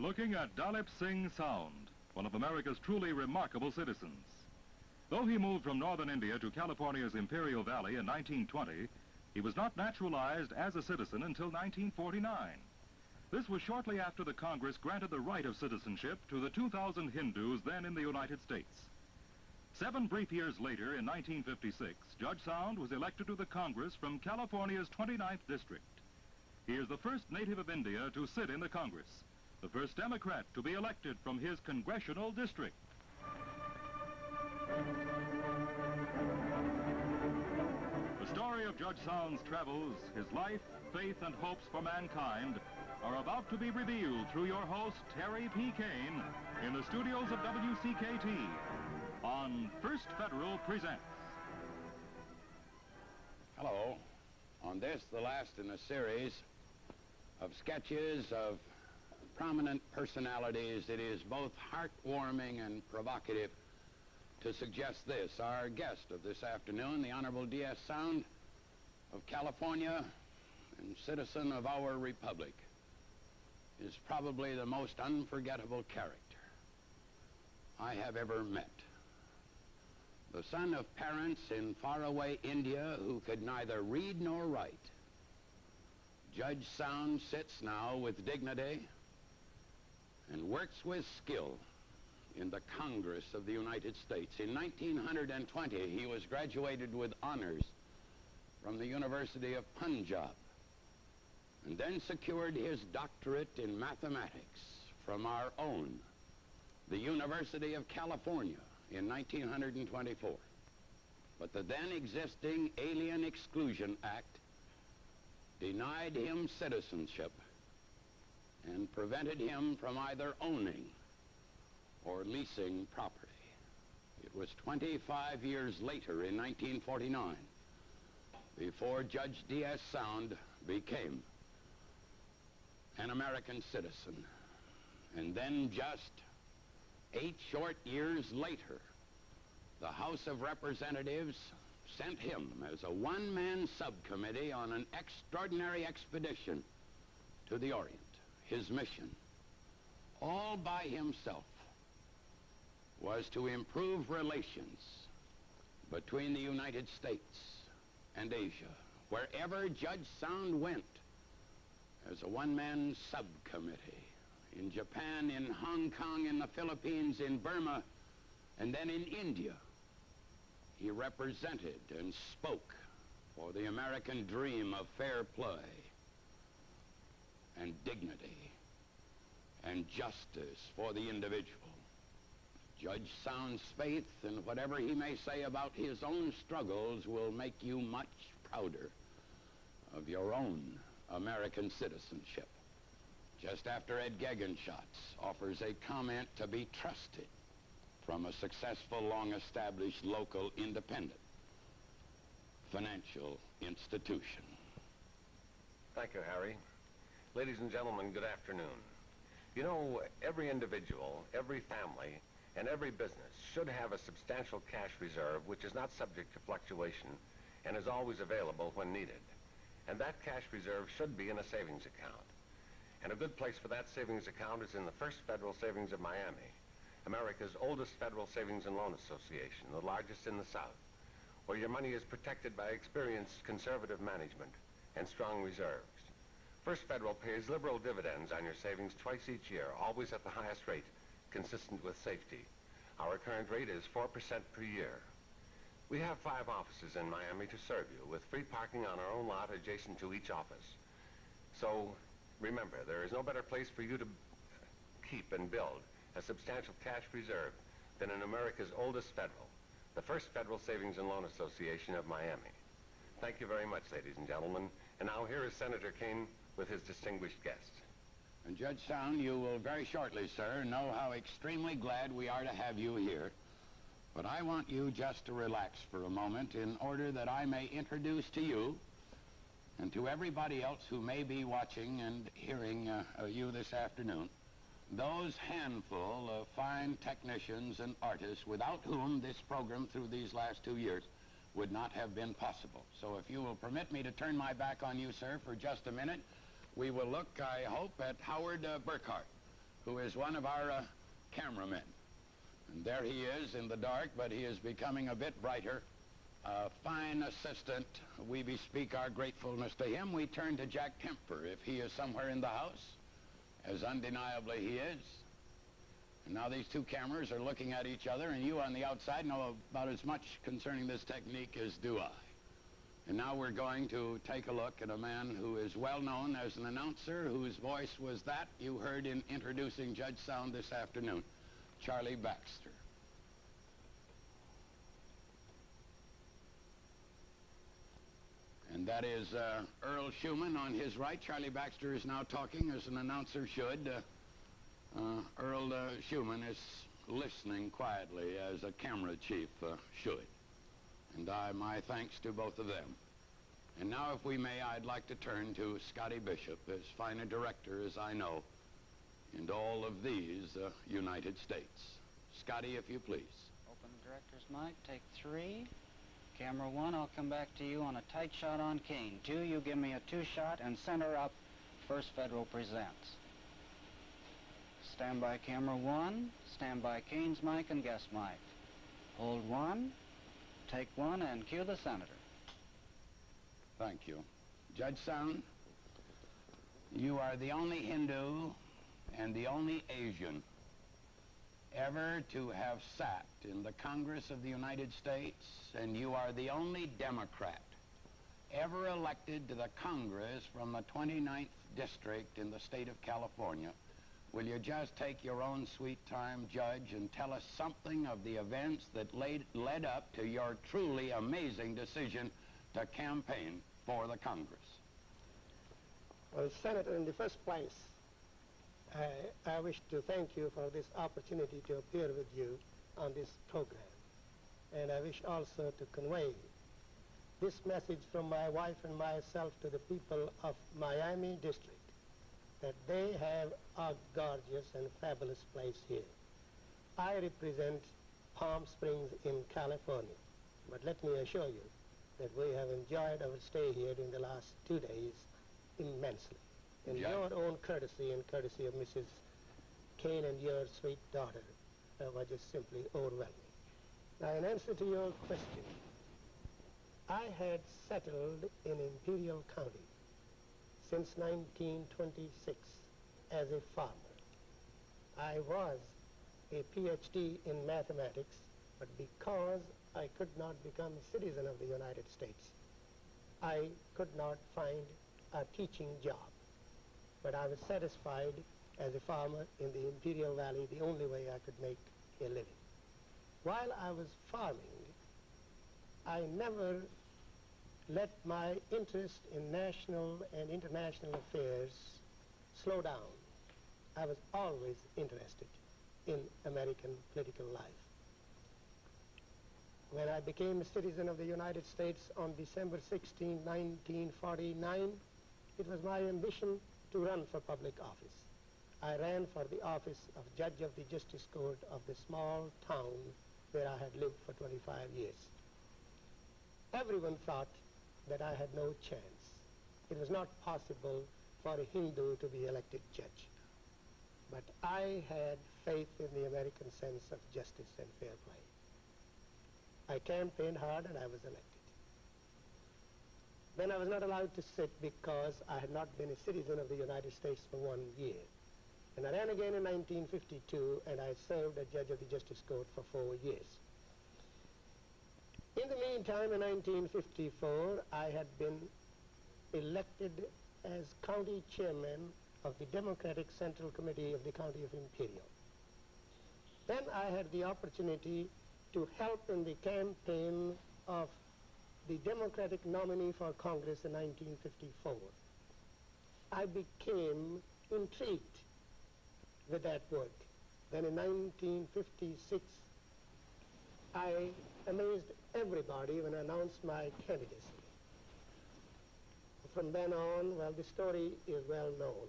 looking at Dalip Singh Saund, one of America's truly remarkable citizens. Though he moved from northern India to California's Imperial Valley in 1920, he was not naturalized as a citizen until 1949. This was shortly after the Congress granted the right of citizenship to the 2,000 Hindus then in the United States. 7 brief years later, in 1956, Judge Saund was elected to the Congress from California's 29th District. He is the first native of India to sit in the Congress, the first Democrat to be elected from his congressional district. The story of Judge Saund's travels, his life, faith, and hopes for mankind are about to be revealed through your host, Terry P. Kane, in the studios of WCKT on First Federal Presents. Hello. On this, the last in a series of sketches of prominent personalities, it is both heartwarming and provocative to suggest this. Our guest of this afternoon, the Honorable D.S. Saund of California and citizen of our republic, is probably the most unforgettable character I have ever met. The son of parents in faraway India who could neither read nor write, Judge Saund sits now with dignity and works with skill in the Congress of the United States. In 1920, he was graduated with honors from the University of Punjab, and then secured his doctorate in mathematics from our own, the University of California, in 1924. But the then existing Alien Exclusion Act denied him citizenship and prevented him from either owning or leasing property. It was 25 years later, in 1949, before Judge D.S. Saund became an American citizen. And then just 8 short years later, the House of Representatives sent him as a one-man subcommittee on an extraordinary expedition to the Orient. His mission, all by himself, was to improve relations between the United States and Asia. Wherever Judge Saund went, as a one-man subcommittee, in Japan, in Hong Kong, in the Philippines, in Burma, and then in India, he represented and spoke for the American dream of fair play and dignity and justice for the individual. Judge Saund's faith in whatever he may say about his own struggles will make you much prouder of your own American citizenship. Just after Ed Gegenschatz offers a comment to be trusted from a successful, long-established local independent financial institution. Thank you, Harry. Ladies and gentlemen, good afternoon. You know, every individual, every family, and every business should have a substantial cash reserve which is not subject to fluctuation and is always available when needed. And that cash reserve should be in a savings account. And a good place for that savings account is in the First Federal Savings of Miami, America's oldest federal savings and loan association, the largest in the South, where your money is protected by experienced conservative management and strong reserves. First Federal pays liberal dividends on your savings twice each year, always at the highest rate, consistent with safety. Our current rate is 4% per year. We have 5 offices in Miami to serve you, with free parking on our own lot adjacent to each office. So remember, there is no better place for you to keep and build a substantial cash reserve than in America's oldest federal, the First Federal Savings and Loan Association of Miami. Thank you very much, ladies and gentlemen. And now here is Senator Kane with his distinguished guest. And Judge Saund, you will very shortly, sir, know how extremely glad we are to have you here. But I want you just to relax for a moment in order that I may introduce to you and to everybody else who may be watching and hearing you this afternoon, those handful of fine technicians and artists without whom this program through these last 2 years would not have been possible. So if you will permit me to turn my back on you, sir, for just a minute, we will look, I hope, at Howard Burkhart, who is one of our cameramen. And there he is in the dark, but he is becoming a bit brighter. A fine assistant. We bespeak our gratefulness to him. We turn to Jack Kemper, if he is somewhere in the house, as undeniably he is. And now these two cameras are looking at each other, and you on the outside know about as much concerning this technique as do I. And now we're going to take a look at a man who is well known as an announcer, whose voice was that you heard in introducing Judge Sound this afternoon, Charlie Baxter. And that is Earl Schumann on his right. Charlie Baxter is now talking as an announcer should. Earl Schumann is listening quietly as a camera chief should. And my thanks to both of them. And now, if we may, I'd like to turn to Scotty Bishop, as fine a director as I know in all of these United States. Scotty, if you please. Open the director's mic, take 3. Camera 1, I'll come back to you on a tight shot on Kane. 2, you give me a 2-shot, and center up, First Federal presents. Stand by camera 1, stand by Kane's mic and guest mic. Hold 1, take 1, and cue the senator. Thank you. Judge Sound, you are the only Hindu and the only Asian ever to have sat in the Congress of the United States, and you are the only Democrat ever elected to the Congress from the 29th District in the state of California. Will you just take your own sweet time, Judge, and tell us something of the events that led up to your truly amazing decision to campaign for the Congress? Well, Senator, in the first place, I wish to thank you for this opportunity to appear with you on this program. And I wish also to convey this message from my wife and myself to the people of Miami District, that they have a gorgeous and fabulous place here. I represent Palm Springs in California, but let me assure you that we have enjoyed our stay here in the last 2 days immensely. And your own courtesy and courtesy of Mrs. Kane and your sweet daughter were just simply overwhelming. Now, in answer to your question, I had settled in Imperial County since 1926 as a farmer. I was a PhD in mathematics, but because I could not become a citizen of the United States, I could not find a teaching job. But I was satisfied as a farmer in the Imperial Valley, the only way I could make a living. While I was farming, I never let my interest in national and international affairs slow down. I was always interested in American political life. When I became a citizen of the United States on December 16, 1949, it was my ambition to run for public office. I ran for the office of Judge of the Justice Court of the small town where I had lived for 25 years. Everyone thought that I had no chance. It was not possible for a Hindu to be elected judge. But I had faith in the American sense of justice and fair play. I campaigned hard and I was elected. Then I was not allowed to sit because I had not been a citizen of the United States for 1 year. And I ran again in 1952, and I served as Judge of the Justice Court for 4 years. In the meantime, in 1954, I had been elected as county chairman of the Democratic Central Committee of the County of Imperial. Then I had the opportunity to help in the campaign of the Democratic nominee for Congress in 1954. I became intrigued with that work. Then in 1956, I amazed everybody when I announced my candidacy. From then on, well, the story is well known.